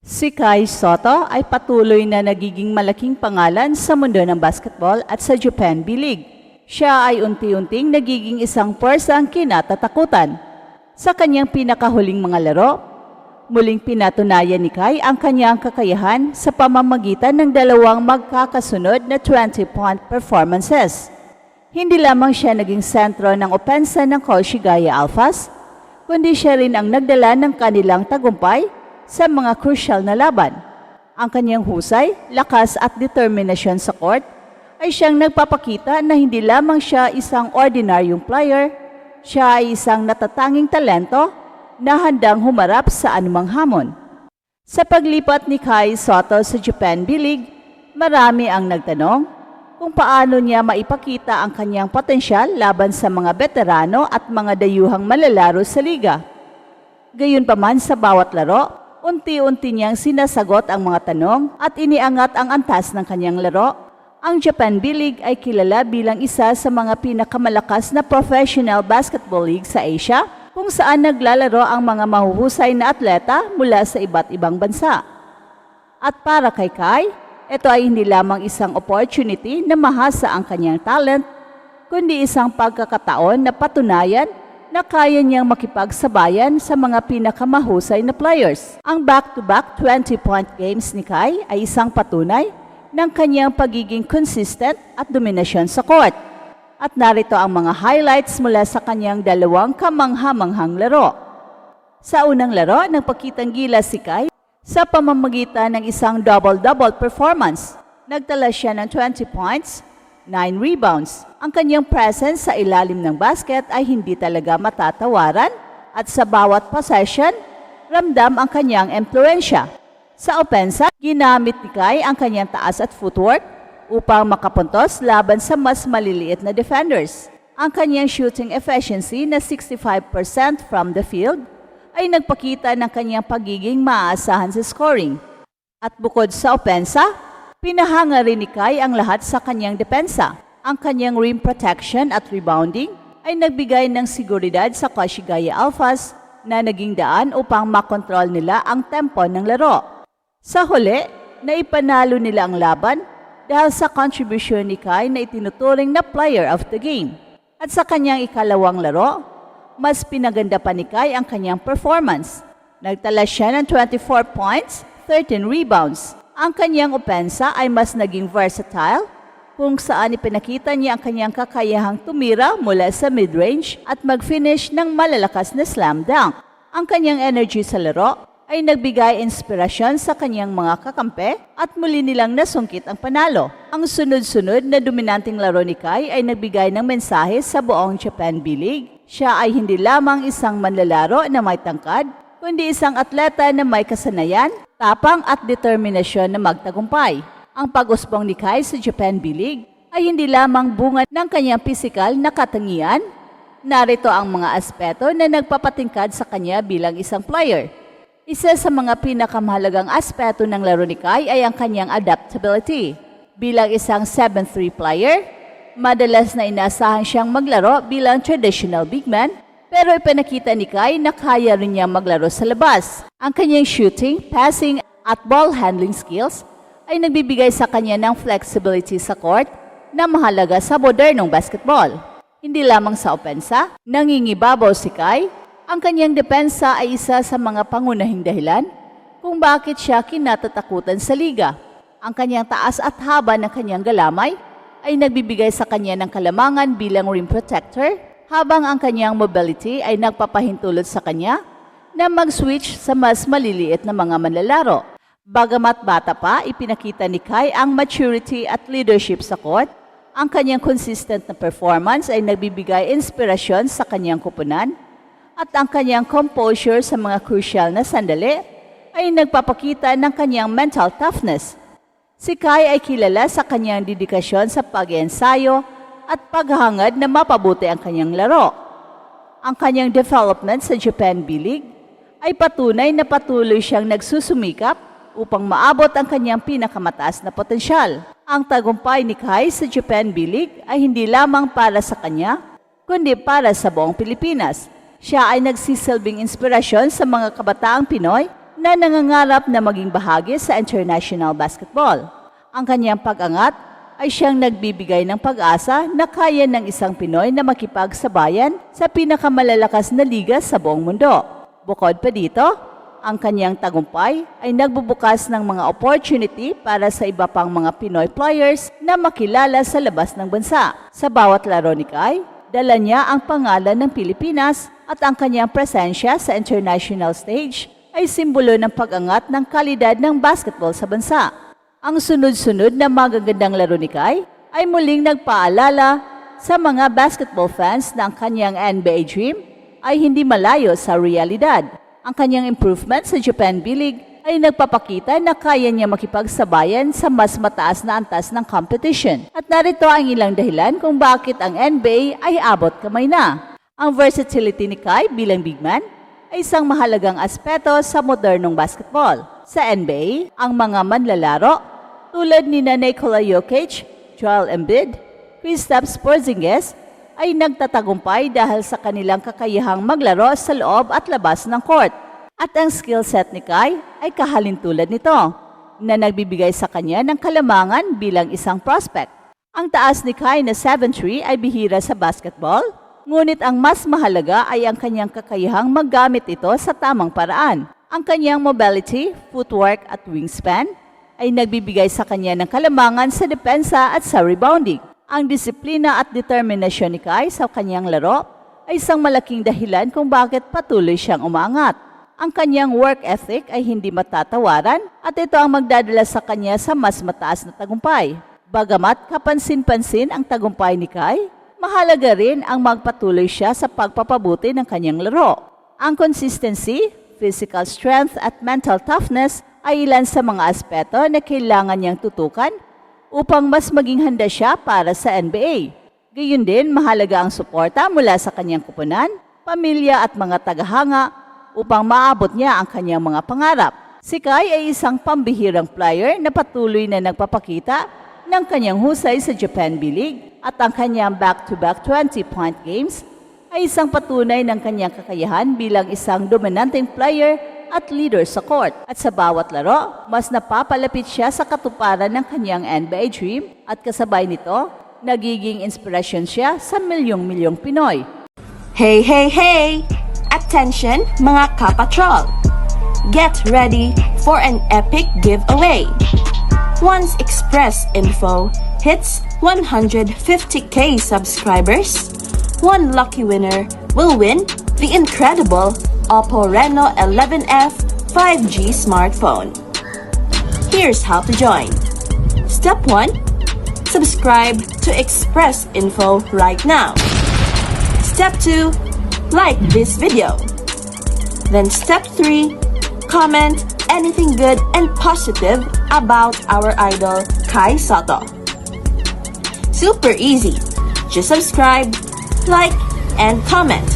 Si Kai Sotto ay patuloy na nagiging malaking pangalan sa mundo ng basketball at sa Japan B-League. Siya ay unti-unting nagiging isang puwersang kinatatakutan. Sa kanyang pinakahuling mga laro, muling pinatunayan ni Kai ang kanyang kakayahan sa pamamagitan ng dalawang magkakasunod na 20-point performances. Hindi lamang siya naging sentro ng opensa ng Koshigaya Alphas, kundi siya rin ang nagdala ng kanilang tagumpay sa mga crucial na laban. Ang kanyang husay, lakas at determinasyon sa court ay siyang nagpapakita na hindi lamang siya isang ordinaryong player, siya ay isang natatanging talento na handang humarap sa anumang hamon. Sa paglipat ni Kai Sotto sa Japan B-League, marami ang nagtanong kung paano niya maipakita ang kanyang potensyal laban sa mga veterano at mga dayuhang malalaro sa liga. Gayunpaman sa bawat laro, unti-unti niyang sinasagot ang mga tanong at iniangat ang antas ng kanyang laro. Ang Japan B-League ay kilala bilang isa sa mga pinakamalakas na professional basketball league sa Asia, kung saan naglalaro ang mga mahuhusay na atleta mula sa iba't ibang bansa. At para kay Kai, ito ay hindi lamang isang opportunity na mahasa ang kanyang talent, kundi isang pagkakataon na patunayan na kaya niyang makipagsabayan sa mga pinakamahusay na players. Ang back-to-back 20-point games ni Kai ay isang patunay ng kanyang pagiging consistent at dominasyon sa court. At narito ang mga highlights mula sa kanyang dalawang kamangha-manghang laro. Sa unang laro, nagpakitang gilas si Kai sa pamamagitan ng isang double-double performance. Nagtala siya ng 20 points, 9 rebounds. Ang kanyang presence sa ilalim ng basket ay hindi talaga matatawaran at sa bawat possession, ramdam ang kanyang impluensya. Sa opensa, ginamit ni Kai ang kanyang taas at footwork upang makapuntos laban sa mas maliliit na defenders. Ang kanyang shooting efficiency na 65% from the field ay nagpakita ng kanyang pagiging maaasahan sa scoring. At bukod sa opensa, pinahanga rin ni Kai ang lahat sa kanyang depensa. Ang kanyang rim protection at rebounding ay nagbigay ng seguridad sa Koshigaya Alphas na naging daan upang makontrol nila ang tempo ng laro. Sa huli, naipanalo nila ang laban dahil sa contribution ni Kai na itinuturing na player of the game. At sa kanyang ikalawang laro, mas pinaganda pa ni Kai ang kanyang performance. Nagtala siya ng 24 points, 13 rebounds. Ang kanyang opensa ay mas naging versatile, kung saan ipinakita niya ang kanyang kakayahang tumira mula sa mid-range at mag-finish ng malalakas na slam dunk. Ang kanyang energy sa laro ay nagbigay inspirasyon sa kanyang mga kakampi at muli nilang nasungkit ang panalo. Ang sunod-sunod na dominanteng laro ni Kai ay nagbigay ng mensahe sa buong Japan B-League. Siya ay hindi lamang isang manlalaro na may tangkad, kundi isang atleta na may kasanayan, tapang at determinasyon na magtagumpay. Ang pag-usbong ni Kai sa Japan B-League ay hindi lamang bunga ng kanyang pisikal na katangian. Narito ang mga aspeto na nagpapatingkad sa kanya bilang isang player. Isa sa mga pinakamahalagang aspeto ng laro ni Kai ay ang kanyang adaptability. Bilang isang 7'3" player, madalas na inaasahan siyang maglaro bilang traditional big man, pero ipinakita ni Kai na kaya rin niya maglaro sa labas. Ang kanyang shooting, passing at ball handling skills ay nagbibigay sa kanya ng flexibility sa court na mahalaga sa modernong basketball. Hindi lamang sa opensa, nangingibabaw si Kai. Ang kanyang depensa ay isa sa mga pangunahing dahilan kung bakit siya kinatatakutan sa liga. Ang kanyang taas at haba ng kanyang galamay ay nagbibigay sa kanya ng kalamangan bilang rim protector, habang ang kanyang mobility ay nagpapahintulot sa kanya na mag-switch sa mas maliliit na mga manlalaro. Bagamat bata pa, ipinakita ni Kai ang maturity at leadership sa court. Ang kanyang consistent na performance ay nagbibigay inspirasyon sa kanyang kupunan, at ang kanyang composure sa mga crucial na sandali ay nagpapakita ng kanyang mental toughness. Si Kai ay kilala sa kanyang dedikasyon sa pag-iensayo at paghahangad na mapabuti ang kanyang laro. Ang kanyang development sa Japan B-League ay patunay na patuloy siyang nagsusumikap upang maabot ang kanyang pinakamataas na potensyal. Ang tagumpay ni Kai sa Japan B-League ay hindi lamang para sa kanya, kundi para sa buong Pilipinas. Siya ay nagsisilbing inspirasyon sa mga kabataang Pinoy na nangangarap na maging bahagi sa international basketball. Ang kanyang pag-angat ay siyang nagbibigay ng pag-asa na kaya ng isang Pinoy na makipagsabayan sa pinakamalalakas na liga sa buong mundo. Bukod pa dito, ang kanyang tagumpay ay nagbubukas ng mga opportunity para sa iba pang mga Pinoy players na makilala sa labas ng bansa. Sa bawat laro ni Kai, dala niya ang pangalan ng Pilipinas at ang kanyang presensya sa international stage ay simbolo ng pag-angat ng kalidad ng basketball sa bansa. Ang sunod-sunod na magagandang laro ni Kai ay muling nagpaalala sa mga basketball fans na ang kanyang NBA dream ay hindi malayo sa realidad. Ang kanyang improvement sa Japan B-League ay nagpapakita na kaya niya makipagsabayan sa mas mataas na antas ng competition. At narito ang ilang dahilan kung bakit ang NBA ay abot kamay na. Ang versatility ni Kai bilang big man ay isang mahalagang aspeto sa modernong basketball. Sa NBA, ang mga manlalaro tulad ni Nikola Jokic, Joel Embiid, Kristaps Porzingis ay nagtatagumpay dahil sa kanilang kakayahang maglaro sa loob at labas ng court. At ang skill set ni Kai ay kahalintulad nito, na nagbibigay sa kanya ng kalamangan bilang isang prospect. Ang taas ni Kai na 7'3" ay bihira sa basketball, ngunit ang mas mahalaga ay ang kanyang kakayahang maggamit ito sa tamang paraan. Ang kanyang mobility, footwork at wingspan ay nagbibigay sa kanya ng kalamangan sa depensa at sa rebounding. Ang disiplina at determinasyon ni Kai sa kanyang laro ay isang malaking dahilan kung bakit patuloy siyang umaangat. Ang kanyang work ethic ay hindi matatawaran at ito ang magdadala sa kanya sa mas mataas na tagumpay. Bagamat kapansin-pansin ang tagumpay ni Kai, mahalaga rin ang magpatuloy siya sa pagpapabuti ng kanyang laro. Ang consistency, physical strength at mental toughness ay ilan sa mga aspeto na kailangan niyang tutukan upang mas maging handa siya para sa NBA. Gayun din, mahalaga ang suporta mula sa kanyang kupunan, pamilya at mga tagahanga upang maabot niya ang kanyang mga pangarap. Si Kai ay isang pambihirang player na patuloy na nagpapakita ng kanyang husay sa Japan B-League at ang kanyang back-to-back 20-point games ay isang patunay ng kanyang kakayahan bilang isang dominanteng player at leader sa court. At sa bawat laro, mas napapalapit siya sa katuparan ng kanyang NBA dream at kasabay nito, nagiging inspirasyon siya sa milyong-milyong Pinoy. Hey, hey, hey! Attention mga kapatrol! Get ready for an epic giveaway! Once Express Info hits 150k subscribers, one lucky winner will win the incredible Oppo Reno 11F 5G smartphone. Here's how to join. Step 1. Subscribe to Express Info right now. Step 2. Like this video. Then step 3. Comment anything good and positive about our idol Kai Soto. Super easy. Just subscribe, like, and comment.